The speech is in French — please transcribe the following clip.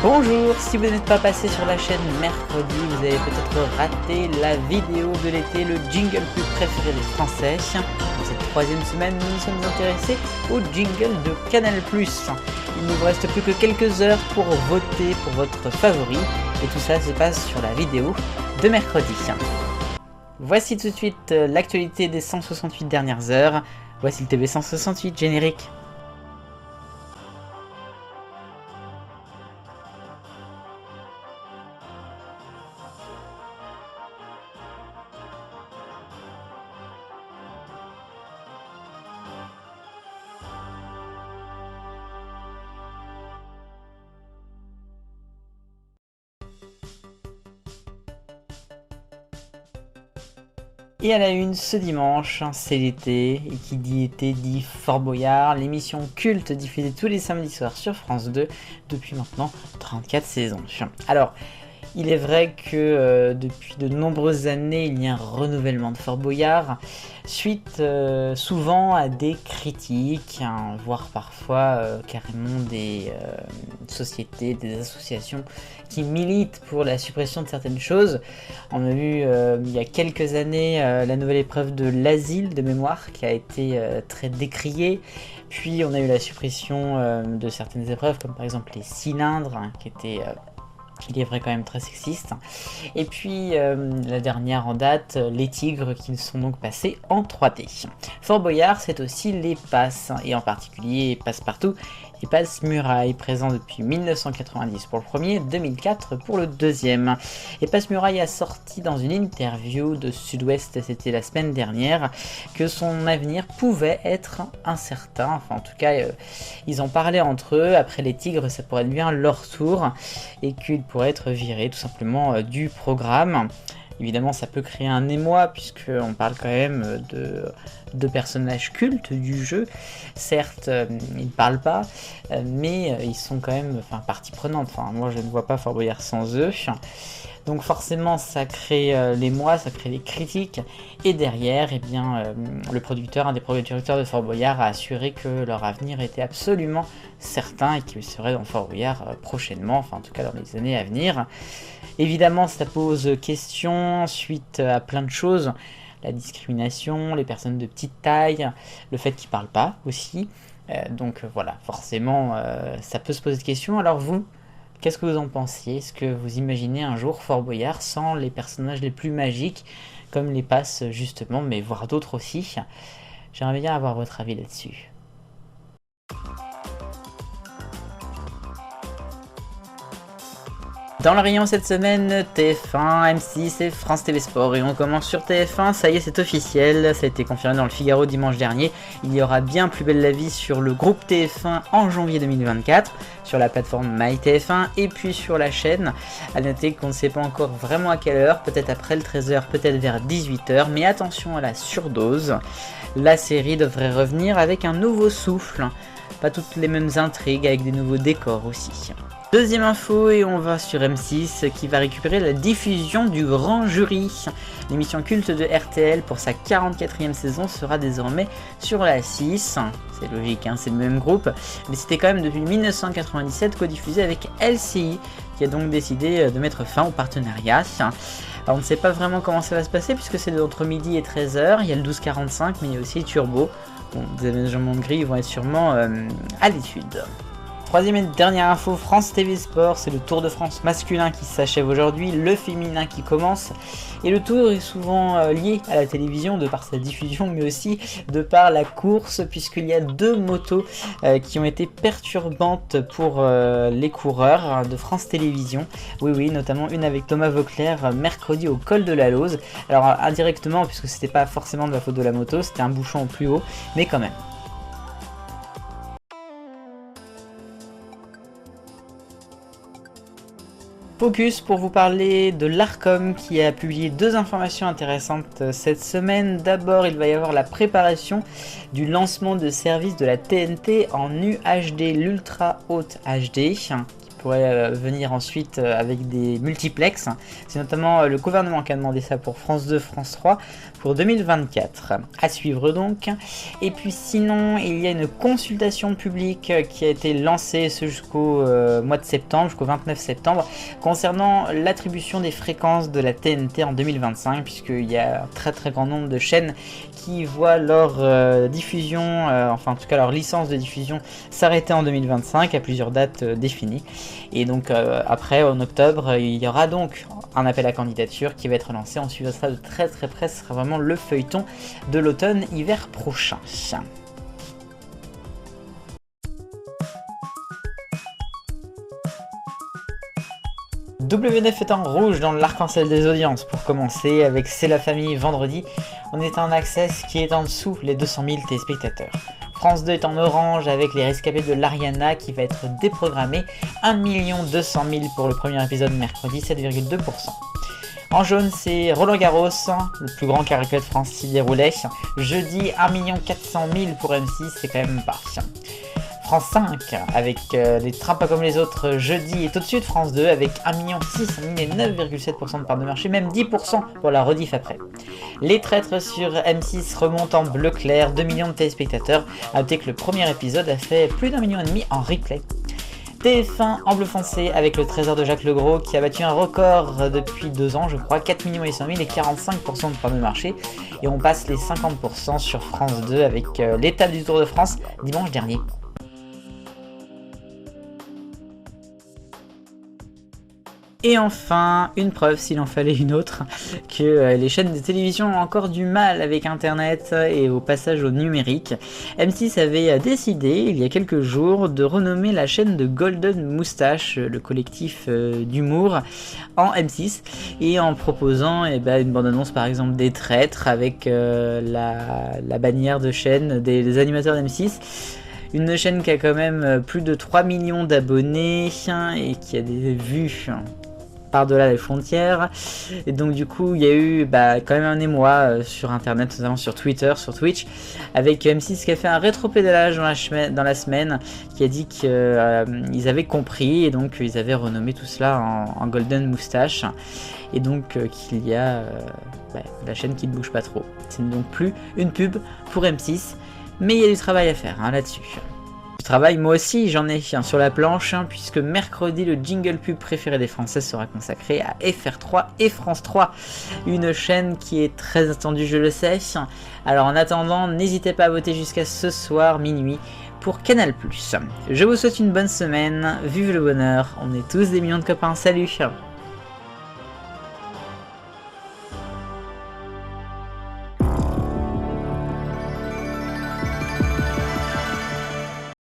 Bonjour, si vous n'êtes pas passé sur la chaîne mercredi, vous avez peut-être raté la vidéo de l'été, le jingle plus préféré des Français. Dans cette troisième semaine, nous nous sommes intéressés au jingle de Canal+. Il ne vous reste plus que quelques heures pour voter pour votre favori, et tout ça se passe sur la vidéo de mercredi. Voici tout de suite l'actualité des 168 dernières heures. Voici le TV 168 générique. Et à la une ce dimanche, c'est l'été, et qui dit été dit Fort Boyard, l'émission culte diffusée tous les samedis soirs sur France 2 depuis maintenant 34 saisons. Alors, il est vrai que depuis de nombreuses années, il y a un renouvellement de Fort Boyard, suite souvent à des critiques, voire parfois carrément des sociétés, des associations qui militent pour la suppression de certaines choses. On a vu il y a quelques années la nouvelle épreuve de l'asile de mémoire qui a été très décriée. Puis on a eu la suppression de certaines épreuves comme par exemple les cylindres qui étaient... il est vrai quand même très sexiste. Et puis la dernière en date, les tigres qui sont donc passés en 3D. Fort Boyard, c'est aussi les passes, et en particulier Passe-Partout et Passe-Muraille, présents depuis 1990 pour le premier, 2004 pour le deuxième. Et Passe-Muraille a sorti dans une interview de Sud-Ouest, c'était la semaine dernière, que son avenir pouvait être incertain. Enfin en tout cas, ils en parlaient entre eux, après les tigres ça pourrait être bien leur tour, et qu'ils pourraient être virés tout simplement du programme. Évidemment, ça peut créer un émoi, puisqu'on parle quand même de personnages cultes du jeu. Certes, ils ne parlent pas, mais ils sont quand même partie prenante. Enfin, moi, je ne vois pas Fort Boyard sans eux. Donc forcément, ça crée l'émoi, ça crée des critiques. Et derrière, eh bien, le producteur, un des producteurs de Fort Boyard, a assuré que leur avenir était absolument certain et qu'ils seraient dans Fort Boyard prochainement, enfin en tout cas dans les années à venir. Évidemment, ça pose question suite à plein de choses. La discrimination, les personnes de petite taille, le fait qu'ils ne parlent pas aussi. Donc voilà, forcément, ça peut se poser de questions. Alors vous, qu'est-ce que vous en pensiez? Est-ce que vous imaginez un jour Fort Boyard sans les personnages les plus magiques, comme les passes justement, mais voire d'autres aussi? J'aimerais bien avoir votre avis là-dessus. Dans le rayon cette semaine, TF1, M6 et France TV Sport. Et on commence sur TF1, ça y est, c'est officiel, ça a été confirmé dans le Figaro dimanche dernier. Il y aura bien Plus belle la vie sur le groupe TF1 en janvier 2024, sur la plateforme MyTF1 et puis sur la chaîne. A noter qu'on ne sait pas encore vraiment à quelle heure, peut-être après le 13h, peut-être vers 18h, mais attention à la surdose. La série devrait revenir avec un nouveau souffle, pas toutes les mêmes intrigues, avec des nouveaux décors aussi. Deuxième info, et on va sur M6 qui va récupérer la diffusion du Grand Jury. L'émission culte de RTL pour sa 44e saison sera désormais sur la 6. C'est logique, c'est le même groupe, mais c'était quand même depuis 1997 co-diffusé avec LCI, qui a donc décidé de mettre fin au partenariat. Alors on ne sait pas vraiment comment ça va se passer puisque c'est entre midi et 13h, il y a le 12h45 mais il y a aussi Turbo. Bon, des aménagements de grille vont être sûrement à l'étude. Troisième et dernière info, France TV Sport, c'est le Tour de France masculin qui s'achève aujourd'hui, le féminin qui commence. Et le Tour est souvent lié à la télévision de par sa diffusion, mais aussi de par la course, puisqu'il y a deux motos qui ont été perturbantes pour les coureurs de France Télévisions. Oui, notamment une avec Thomas Voeckler mercredi au col de la Lose. Alors indirectement, puisque c'était pas forcément de la faute de la moto, c'était un bouchon au plus haut, mais quand même. Focus pour vous parler de l'Arcom qui a publié deux informations intéressantes cette semaine. D'abord, il va y avoir la préparation du lancement de services de la TNT en UHD, l'Ultra Haute HD, qui pourrait venir ensuite avec des multiplex. C'est notamment le gouvernement qui a demandé ça pour France 2, France 3, pour 2024. À suivre donc. Et puis sinon, il y a une consultation publique qui a été lancée jusqu'au mois de septembre, jusqu'au 29 septembre, concernant l'attribution des fréquences de la TNT en 2025, puisqu'il y a un très grand nombre de chaînes qui voient leur diffusion, enfin en tout cas leur licence de diffusion s'arrêter en 2025 à plusieurs dates définies. Et donc après, en octobre, il y aura donc un appel à candidature qui va être lancé. On suivra ça de très près, ce sera vraiment le feuilleton de l'automne-hiver prochain. W9 est en rouge dans l'arc-en-ciel des audiences pour commencer avec C'est la famille vendredi. On est en access qui est en dessous les 200 000 téléspectateurs. France 2 est en orange avec Les Rescapés de l'Ariana qui va être déprogrammé, 1 200 000 pour le premier épisode mercredi, 7,2%. En jaune, c'est Roland Garros, le plus grand carré de France s'y déroulait. Jeudi, 1 400 000 pour M6, c'est quand même pas. France 5 avec Les Trains pas comme les autres jeudi est au-dessus de France 2 avec 1 600 000 et 9,7% de part de marché, même 10% pour la rediff après. Les Traîtres sur M6 remontent en bleu clair, 2 millions de téléspectateurs. A noter que le premier épisode a fait plus d'1,5 million en replay. TF1 en bleu foncé avec Le Trésor de Jacques Legros qui a battu un record depuis 2 ans, je crois, 4 100 000 et 45% de part de marché. Et on passe les 50% sur France 2 avec l'étape du Tour de France dimanche dernier. Et enfin, une preuve, s'il en fallait une autre, que les chaînes de télévision ont encore du mal avec Internet et au passage au numérique. M6 avait décidé, il y a quelques jours, de renommer la chaîne de Golden Moustache, le collectif d'humour, en M6, et en proposant une bande-annonce par exemple des Traîtres avec la bannière de chaîne des animateurs d'M6. Une chaîne qui a quand même plus de 3 millions d'abonnés et qui a des vues par-delà les frontières. Et donc du coup il y a eu quand même un émoi sur internet, notamment sur Twitter, sur Twitch, avec M6 qui a fait un rétropédalage dans la semaine, qui a dit qu'ils avaient compris et donc ils avaient renommé tout cela en Golden Moustache. Et donc qu'il y a la chaîne qui ne bouge pas trop. C'est donc plus une pub pour M6, mais il y a du travail à faire là-dessus. Travail, moi aussi j'en ai sur la planche, puisque mercredi le jingle pub préféré des Français sera consacré à FR3 et France 3, une chaîne qui est très attendue, je le sais. Alors en attendant, n'hésitez pas à voter jusqu'à ce soir minuit pour Canal+. Je vous souhaite une bonne semaine, vive le bonheur, on est tous des millions de copains, salut.